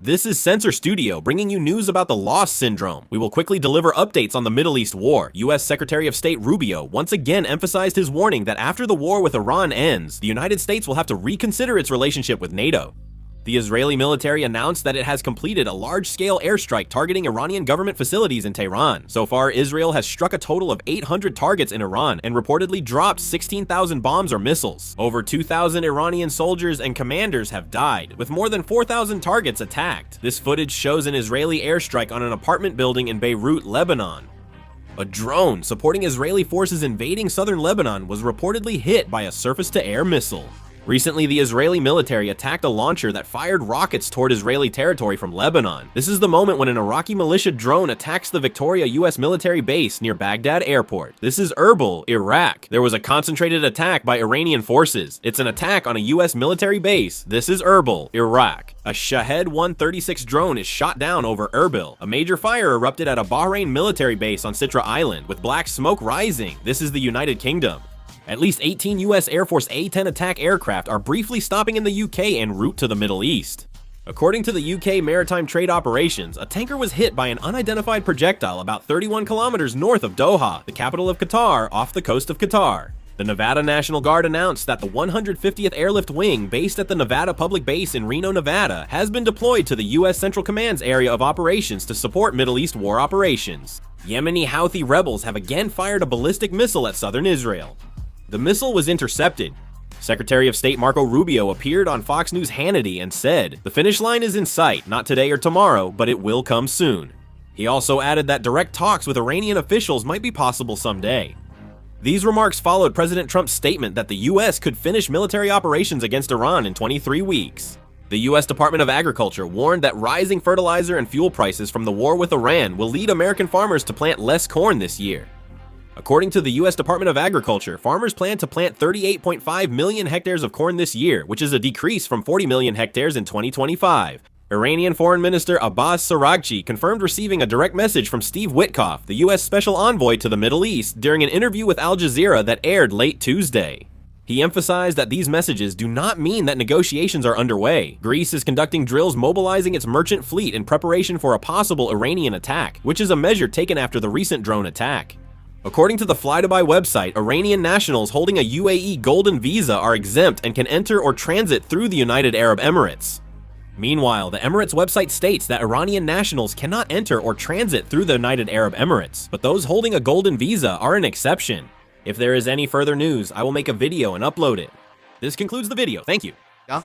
This is Sensor Studio, bringing you news about the loss syndrome. We will quickly deliver updates on the Middle East war. US Secretary of State Rubio once again emphasized his warning that after the war with Iran ends, the United States will have to reconsider its relationship with NATO. The Israeli military announced that it has completed a large-scale airstrike targeting Iranian government facilities in Tehran. So far, Israel has struck a total of 800 targets in Iran and reportedly dropped 16,000 bombs or missiles. Over 2,000 Iranian soldiers and commanders have died, with more than 4,000 targets attacked. This footage shows an Israeli airstrike on an apartment building in Beirut, Lebanon. A drone supporting Israeli forces invading southern Lebanon was reportedly hit by a surface-to-air missile. Recently, the Israeli military attacked a launcher that fired rockets toward Israeli territory from Lebanon. This is the moment when an Iraqi militia drone attacks the Victoria US military base near Baghdad airport. This is Erbil, Iraq. There was a concentrated attack by Iranian forces. It's an attack on a US military base. This is Erbil, Iraq. A Shahed 136 drone is shot down over Erbil. A major fire erupted at a Bahrain military base on Sitra Island, with black smoke rising. This is the United Kingdom. At least 18 US Air Force A-10 attack aircraft are briefly stopping in the UK en route to the Middle East. According to the UK Maritime Trade Operations, a tanker was hit by an unidentified projectile about 31 kilometers north of Doha, the capital of Qatar, off the coast of Qatar. The Nevada National Guard announced that the 150th Airlift Wing, based at the Nevada Public Base in Reno, Nevada, has been deployed to the U.S. Central Command's area of operations to support Middle East war operations. Yemeni Houthi rebels have again fired a ballistic missile at southern Israel. The missile was intercepted. Secretary of State Marco Rubio appeared on Fox News Hannity and said, "The finish line is in sight, not today or tomorrow, but it will come soon." He also added that direct talks with Iranian officials might be possible someday. These remarks followed President Trump's statement that the U.S. could finish military operations against Iran in 23 weeks. The U.S. Department of Agriculture warned that rising fertilizer and fuel prices from the war with Iran will lead American farmers to plant less corn this year. According to the U.S. Department of Agriculture, farmers plan to plant 38.5 million hectares of corn this year, which is a decrease from 40 million hectares in 2025. Iranian Foreign Minister Abbas Araghchi confirmed receiving a direct message from Steve Witkoff, the U.S. Special Envoy to the Middle East, during an interview with Al Jazeera that aired late Tuesday. He emphasized that these messages do not mean that negotiations are underway. Greece is conducting drills mobilizing its merchant fleet in preparation for a possible Iranian attack, which is a measure taken after the recent drone attack. According to the Fly-to-Buy website, Iranian nationals holding a UAE Golden Visa are exempt and can enter or transit through the United Arab Emirates. Meanwhile, the Emirates website states that Iranian nationals cannot enter or transit through the United Arab Emirates, but those holding a Golden Visa are an exception. If there is any further news, I will make a video and upload it. This concludes the video. Thank you. Yeah.